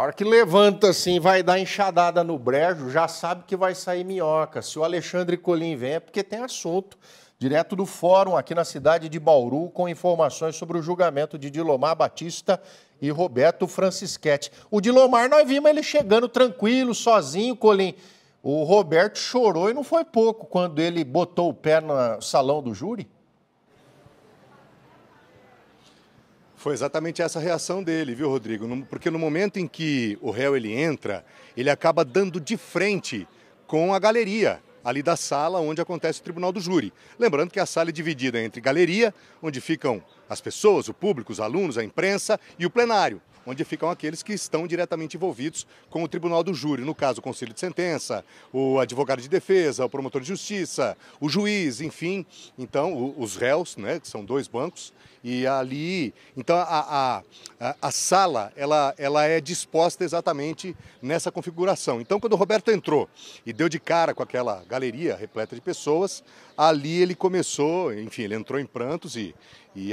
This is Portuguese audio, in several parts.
A hora que levanta assim, vai dar enxadada no brejo, já sabe que vai sair minhoca. Se o Alexandre Colim vem é porque tem assunto. Direto do fórum aqui na cidade de Bauru, com informações sobre o julgamento de Dilomar Batista e Roberto Francischetti. O Dilomar, nós vimos ele chegando tranquilo, sozinho, Colim. O Roberto chorou e não foi pouco quando ele botou o pé no salão do júri. Foi exatamente essa a reação dele, viu, Rodrigo? Porque no momento em que o réu ele entra, ele acaba dando de frente com a galeria ali da sala onde acontece o tribunal do júri. Lembrando que a sala é dividida entre galeria, onde ficam as pessoas, o público, os alunos, a imprensa, e o plenário, onde ficam aqueles que estão diretamente envolvidos com o tribunal do júri, no caso o conselho de sentença, o advogado de defesa, o promotor de justiça, o juiz, enfim, então os réus, né, que são 2 bancos, e ali, então a sala, ela é disposta exatamente nessa configuração. Então quando o Roberto entrou e deu de cara com aquela galeria repleta de pessoas, ali ele começou, enfim, ele entrou em prantos e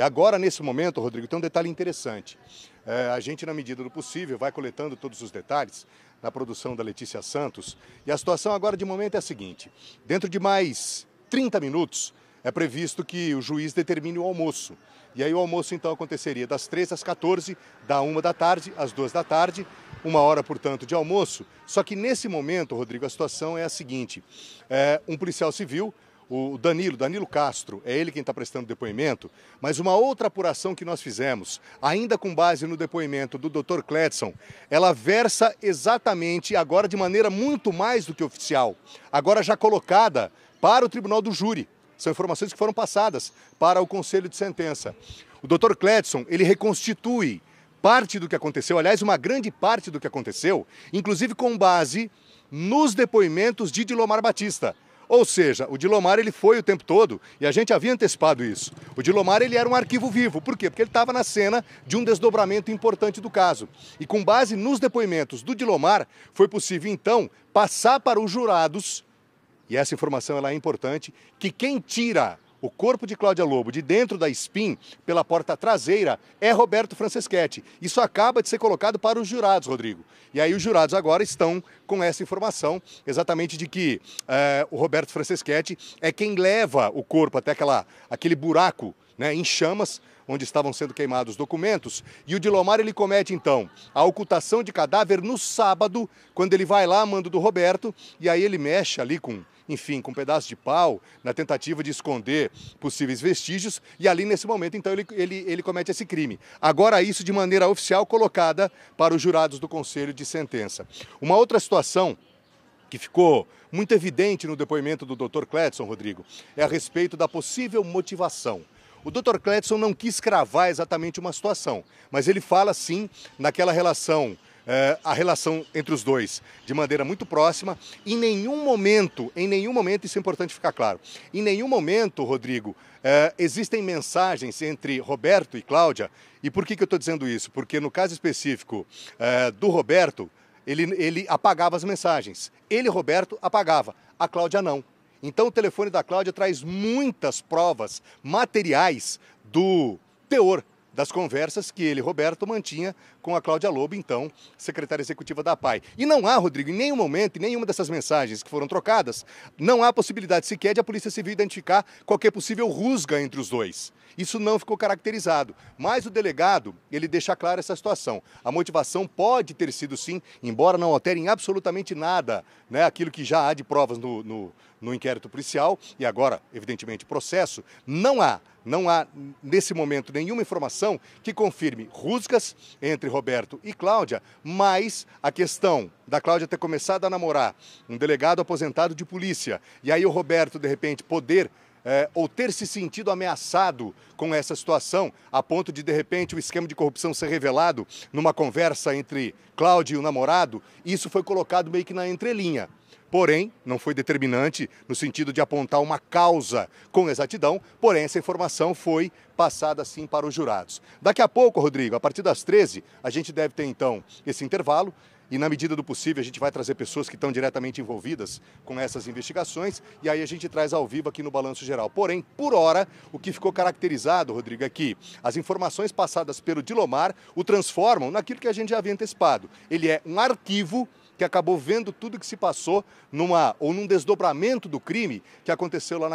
agora nesse momento, Rodrigo, tem um detalhe interessante. A gente, na medida do possível, vai coletando todos os detalhes na produção da Letícia Santos. E a situação agora, de momento, é a seguinte. Dentro de mais 30 minutos, é previsto que o juiz determine o almoço. E aí o almoço, então, aconteceria das 13 às 14, da 1 da tarde às 2 da tarde, 1 hora, portanto, de almoço. Só que, nesse momento, Rodrigo, a situação é a seguinte. Um policial civil, o Danilo Castro, é ele quem está prestando depoimento, mas uma outra apuração que nós fizemos, ainda com base no depoimento do Dr. Cledson, ela versa exatamente, agora de maneira muito mais do que oficial, agora já colocada para o tribunal do júri. São informações que foram passadas para o conselho de sentença. O Dr. Cledson, ele reconstitui parte do que aconteceu, aliás, uma grande parte do que aconteceu, inclusive com base nos depoimentos de Dilomar Batista. Ou seja, o Dilomar ele foi o tempo todo, e a gente havia antecipado isso. O Dilomar ele era um arquivo vivo. Por quê? Porque ele estava na cena de um desdobramento importante do caso. E com base nos depoimentos do Dilomar, foi possível então passar para os jurados, e essa informação ela é importante, que quem tira o corpo de Cláudia Lobo de dentro da SPIN, pela porta traseira, é Roberto Francischetti. Isso acaba de ser colocado para os jurados, Rodrigo. E aí os jurados agora estão com essa informação, exatamente de que o Roberto Francischetti é quem leva o corpo até aquele buraco, né, em chamas, onde estavam sendo queimados os documentos, e o Dilomar ele comete então a ocultação de cadáver no sábado, quando ele vai lá a mando do Roberto, e aí ele mexe ali com um pedaço de pau, na tentativa de esconder possíveis vestígios, e ali nesse momento então ele comete esse crime. Agora isso de maneira oficial colocada para os jurados do Conselho de Sentença. Uma outra situação que ficou muito evidente no depoimento do Dr. Cledson, Rodrigo, é a respeito da possível motivação. O Dr. Cledson não quis cravar exatamente uma situação, mas ele fala sim naquela relação, a relação entre os dois de maneira muito próxima. Em nenhum momento, isso é importante ficar claro, em nenhum momento, Rodrigo, existem mensagens entre Roberto e Cláudia. E por que eu estou dizendo isso? Porque no caso específico do Roberto, ele apagava as mensagens. Ele, Roberto, apagava, a Cláudia não. Então o telefone da Cláudia traz muitas provas materiais do teor das conversas que ele, Roberto, mantinha com a Cláudia Lobo, então secretária executiva da APAI. E não há, Rodrigo, em nenhum momento, em nenhuma dessas mensagens que foram trocadas, não há possibilidade sequer de a Polícia Civil identificar qualquer possível rusga entre os dois. Isso não ficou caracterizado, mas o delegado, ele deixa clara essa situação. A motivação pode ter sido sim, embora não altere em absolutamente nada, né, aquilo que já há de provas no inquérito policial e agora, evidentemente, processo, não há nesse momento nenhuma informação que confirme rusgas entre Roberto e Cláudia, mas a questão da Cláudia ter começado a namorar um delegado aposentado de polícia e aí o Roberto, de repente, poder ou ter se sentido ameaçado com essa situação, a ponto de repente, o esquema de corrupção ser revelado numa conversa entre Cláudia e o namorado, isso foi colocado meio que na entrelinha. Porém, não foi determinante no sentido de apontar uma causa com exatidão, porém essa informação foi passada sim para os jurados. Daqui a pouco, Rodrigo, a partir das 13, a gente deve ter então esse intervalo. e na medida do possível a gente vai trazer pessoas que estão diretamente envolvidas com essas investigações e aí a gente traz ao vivo aqui no Balanço Geral. Porém, por hora, o que ficou caracterizado, Rodrigo, é que as informações passadas pelo Dilomar o transformam naquilo que a gente já havia antecipado. Ele é um arquivo que acabou vendo tudo que se passou num desdobramento do crime que aconteceu lá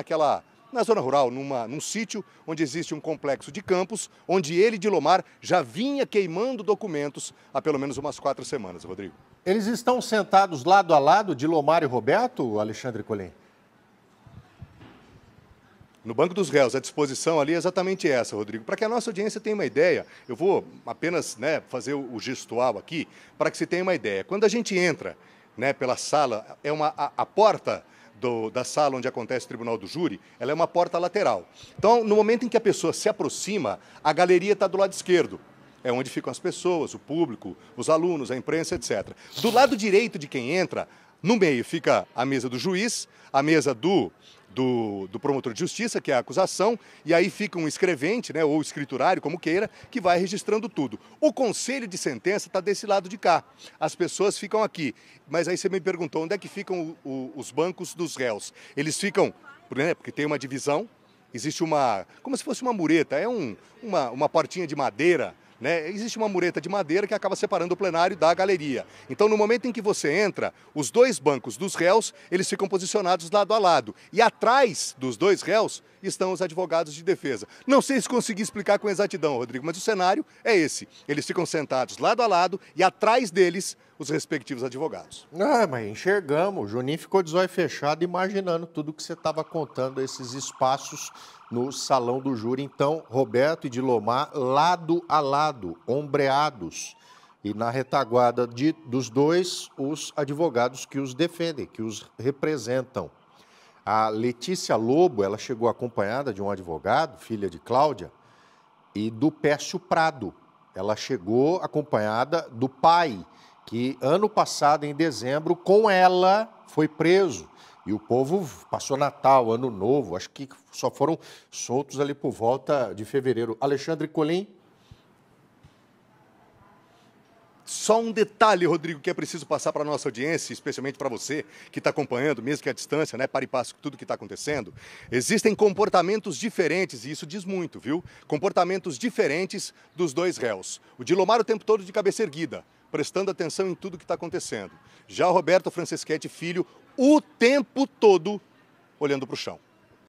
na zona rural, num sítio onde existe um complexo de campos, onde ele, Dilomar, já vinha queimando documentos há pelo menos umas 4 semanas, Rodrigo. Eles estão sentados lado a lado, Dilomar e Roberto, Alexandre Colim? No banco dos réus, a disposição ali é exatamente essa, Rodrigo. Para que a nossa audiência tenha uma ideia, eu vou apenas fazer o gestual aqui, para que se tenha uma ideia. Quando a gente entra pela sala, a porta da sala onde acontece o tribunal do júri, ela é uma porta lateral. Então, no momento em que a pessoa se aproxima, a galeria está do lado esquerdo. É onde ficam as pessoas, o público, os alunos, a imprensa, etc. Do lado direito de quem entra, no meio fica a mesa do juiz, a mesa do promotor de justiça, que é a acusação, e aí fica um escrevente, ou escriturário, como queira, que vai registrando tudo. O conselho de sentença está desse lado de cá. As pessoas ficam aqui. Mas aí você me perguntou, onde é que ficam os bancos dos réus? Eles ficam, porque tem uma divisão, existe como se fosse uma mureta, é uma portinha de madeira, Existe uma mureta de madeira que acaba separando o plenário da galeria. Então, no momento em que você entra, os 2 bancos dos réus, eles ficam posicionados lado a lado. E atrás dos 2 réus estão os advogados de defesa. Não sei se consegui explicar com exatidão, Rodrigo, mas o cenário é esse. Eles ficam sentados lado a lado e atrás deles os respectivos advogados. Mas enxergamos. O Juninho ficou de zóio fechado imaginando tudo que você estava contando, esses espaços no salão do júri. Então, Roberto e Dilomar lado a lado, ombreados. E na retaguarda dos 2, os advogados que os defendem, que os representam. A Letícia Lobo, ela chegou acompanhada de um advogado, filha de Cláudia, e do Pércio Prado. Ela chegou acompanhada do pai, que ano passado, em dezembro, com ela foi preso. E o povo passou Natal, Ano Novo, acho que só foram soltos ali por volta de fevereiro. Alexandre Colim. Só um detalhe, Rodrigo, que é preciso passar para a nossa audiência, especialmente para você que está acompanhando, mesmo que à distância, para e passo com tudo que está acontecendo. Existem comportamentos diferentes, e isso diz muito, viu? Comportamentos diferentes dos 2 réus. O Dilomar o tempo todo de cabeça erguida, prestando atenção em tudo que está acontecendo. Já o Roberto Franceschetti Filho, o tempo todo olhando para o chão.